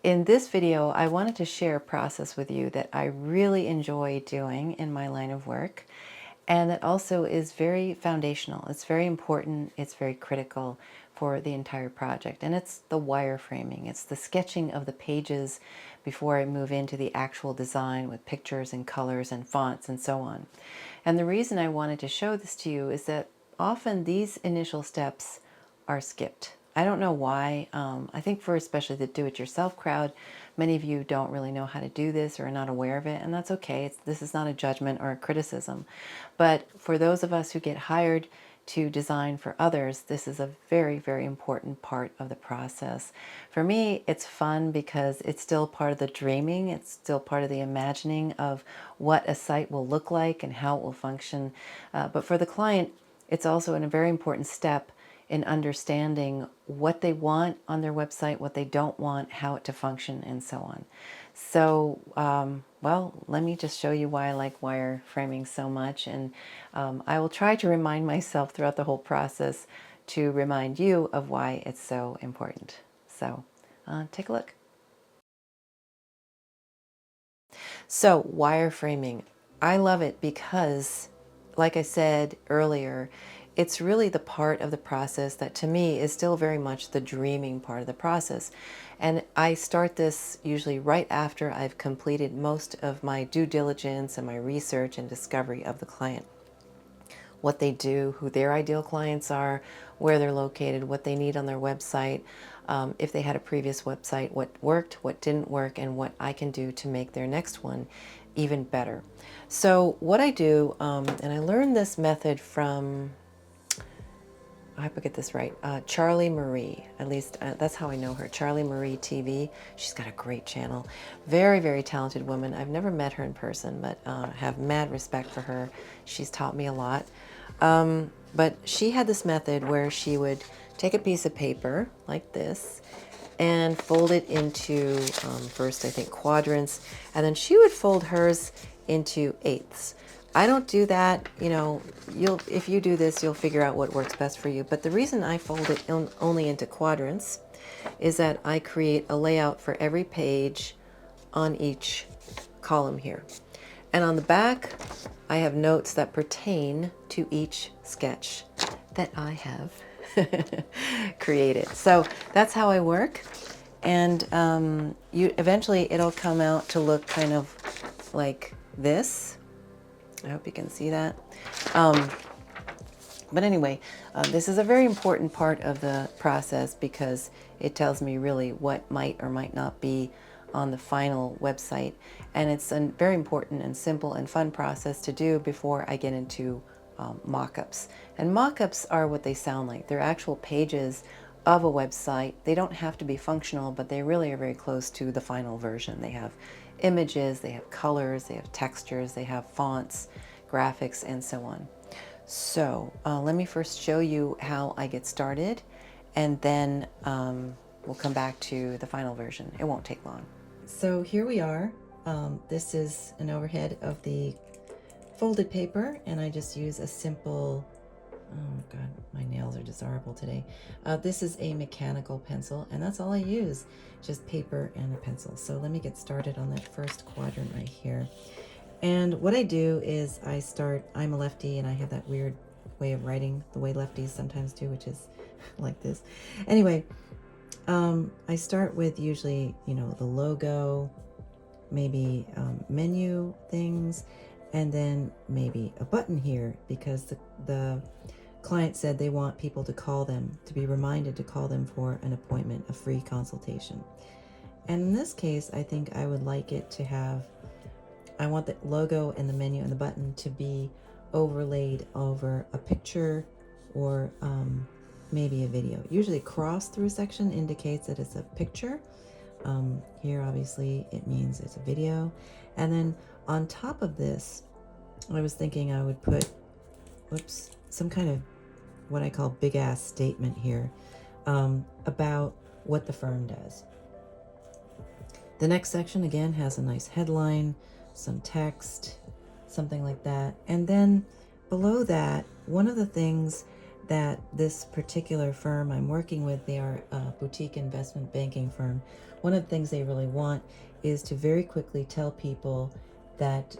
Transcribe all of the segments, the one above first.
In this video, I wanted to share a process with you that I really enjoy doing in my line of work, and that also is very foundational. It's very important, it's very critical for the entire project, and it's the wireframing. It's the sketching of the pages before I move into the actual design with pictures and colors and fonts and so on. And the reason I wanted to show this to you is that often these initial steps are skipped. I don't know why. I think for especially the do-it-yourself crowd, many of you don't really know how to do this or are not aware of it, and that's okay. This is not a judgment or a criticism. But for those of us who get hired to design for others, this is a very, very important part of the process. For me, it's fun because it's still part of the dreaming. It's still part of the imagining of what a site will look like and how it will function. But for the client, it's also a very important step in understanding what they want on their website, what they don't want, how it to function, and so on. So, well, let me just show you why I like wireframing so much, and I will try to remind myself throughout the whole process to remind you of why it's so important. So, take a look. So, wireframing. I love it because, like I said earlier, it's really the part of the process that to me is still very much the dreaming part of the process. And I start this usually right after I've completed most of my due diligence and my research and discovery of the client. What they do, who their ideal clients are, where they're located, what they need on their website, if they had a previous website, what worked, what didn't work, and what I can do to make their next one even better. So what I do, and I learned this method from, I hope I get this right, Charlie Marie. At least that's how I know her, Charlie Marie TV. She's got a great channel. Very, very talented woman. I've never met her in person, but have mad respect for her. She's taught me a lot. But she had this method where she would take a piece of paper like this and fold it into, first I think quadrants, and then she would fold hers into eighths. I don't do that. You know, if you do this, you'll figure out what works best for you. But the reason I fold it only into quadrants is that I create a layout for every page on each column here. And on the back, I have notes that pertain to each sketch that I have created. So that's how I work. And eventually it'll come out to look kind of like this. I hope you can see that. But anyway, this is a very important part of the process because it tells me really what might or might not be on the final website. And it's a very important and simple and fun process to do before I get into mock-ups. And mock-ups are what they sound like. They're actual pages of a website. They don't have to be functional, but they really are very close to the final version. They have images, they have colors, they have textures, they have fonts, graphics, and so on. So let me first show you how I get started, and then we'll come back to the final version. It won't take long. So here we are. This is an overhead of the folded paper, and I just use a simple, oh God, my nails are desirable today. This is a mechanical pencil, and that's all I use, just paper and a pencil. So let me get started on that first quadrant right here. And what I do is I'm a lefty, and I have that weird way of writing, the way lefties sometimes do, which is like this. Anyway, I start with usually, you know, the logo, maybe menu things, and then maybe a button here because the client said they want people to call them, to be reminded to call them for an appointment, a free consultation. And in this case, I think I would like it to have, I want the logo and the menu and the button to be overlaid over a picture or maybe a video. Usually cross through section indicates that it's a picture. Here obviously it means it's a video. And then on top of this, I was thinking I would put, some kind of what I call big ass statement here about what the firm does. The next section again has a nice headline, some text, something like that. And then below that, one of the things that this particular firm I'm working with, they are a boutique investment banking firm. One of the things they really want is to very quickly tell people that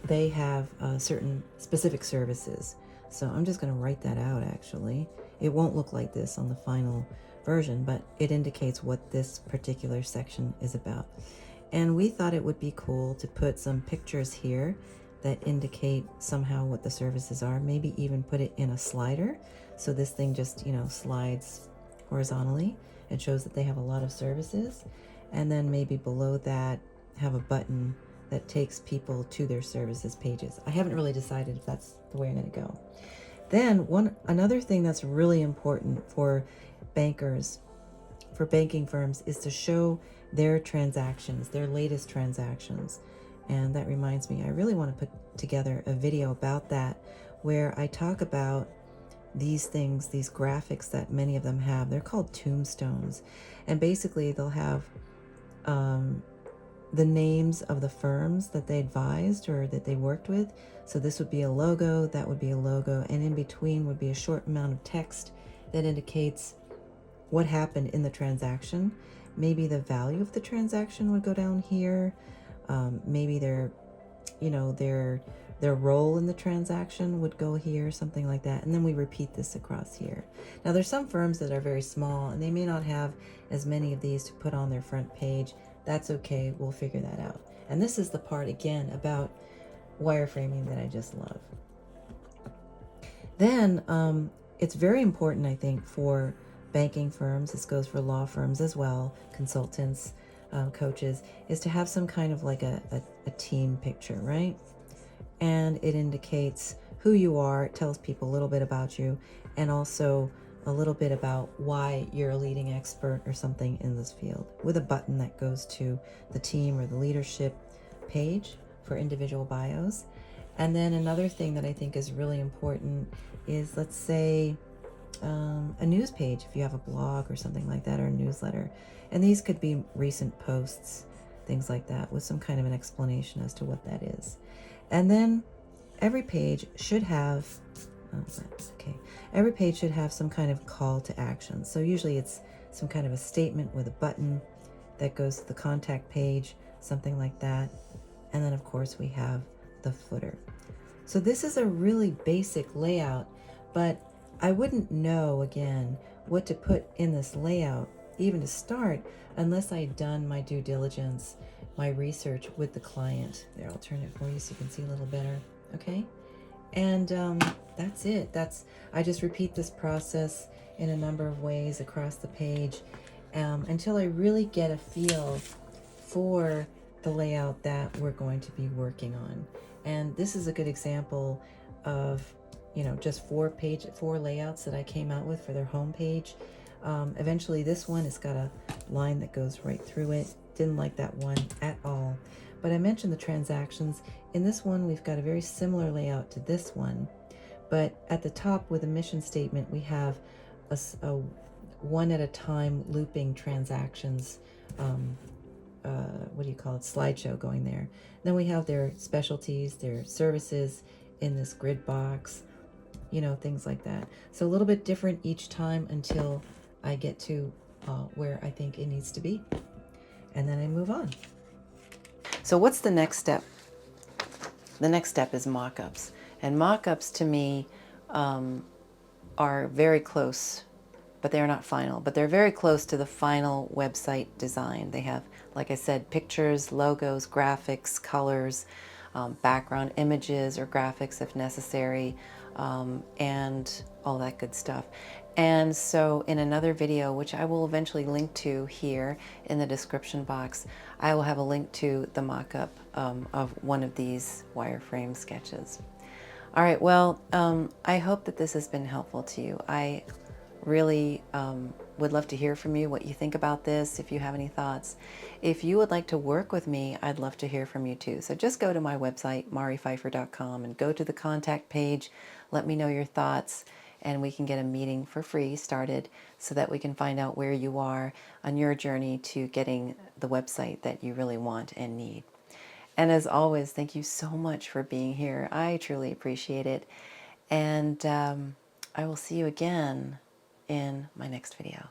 they have certain specific services. So I'm just going to write that out actually. It won't look like this on the final version, but it indicates what this particular section is about. And we thought it would be cool to put some pictures here that indicate somehow what the services are, maybe even put it in a slider. So this thing just, slides horizontally. It shows that they have a lot of services. And then maybe below that have a button that takes people to their services pages. I haven't really decided if that's the way I'm going to go. Then another thing that's really important for bankers, for banking firms, is to show their transactions, their latest transactions. And that reminds me, I really want to put together a video about that, where I talk about these things, these graphics that many of them have. They're called tombstones. And basically they'll have the names of the firms that they advised or that they worked with. So this would be a logo, that would be a logo, and in between would be a short amount of text that indicates what happened in the transaction. Maybe the value of the transaction would go down here. Maybe their role in the transaction would go here, something like that. And then we repeat this across here. Now there's some firms that are very small and they may not have as many of these to put on their front page. That's okay, we'll figure that out. And this is the part again about wireframing that I just love. Then it's very important, I think, for banking firms, this goes for law firms as well, consultants, coaches, is to have some kind of like a team picture, right? And it indicates who you are, it tells people a little bit about you, and also a little bit about why you're a leading expert or something in this field, with a button that goes to the team or the leadership page for individual bios. And then another thing that I think is really important is, let's say, a news page, if you have a blog or something like that, or a newsletter. And these could be recent posts, things like that, with some kind of an explanation as to what that is. And then every page should have, every page should have some kind of call to action. So usually it's some kind of a statement with a button that goes to the contact page, something like that. And then of course we have the footer. So this is a really basic layout, but I wouldn't know, again, what to put in this layout, even to start, unless I had done my due diligence, my research with the client. There, I'll turn it for you so you can see a little better, okay? And that's it. I just repeat this process in a number of ways across the page until I really get a feel for the layout that we're going to be working on. And this is a good example of, just four layouts that I came out with for their homepage. Eventually this one has got a line that goes right through it. Didn't like that one at all. But I mentioned the transactions. In this one, we've got a very similar layout to this one. But at the top with a mission statement, we have a one at a time looping transactions, slideshow going there. Then we have their specialties, their services in this grid box, things like that. So a little bit different each time until I get to where I think it needs to be. And then I move on. So what's the next step? The next step is mock-ups. And mock-ups to me are very close, but they're not final, but they're very close to the final website design. They have, like I said, pictures, logos, graphics, colors, background images or graphics if necessary, and all that good stuff. And so in another video, which I will eventually link to here in the description box, I will have a link to the mock-up of one of these wireframe sketches. All right, well, I hope that this has been helpful to you. I really would love to hear from you, what you think about this, if you have any thoughts. If you would like to work with me, I'd love to hear from you too. So just go to my website, maripfeiffer.com, and go to the contact page. Let me know your thoughts, and we can get a meeting for free started so that we can find out where you are on your journey to getting the website that you really want and need. And as always, thank you so much for being here. I truly appreciate it. And I will see you again in my next video.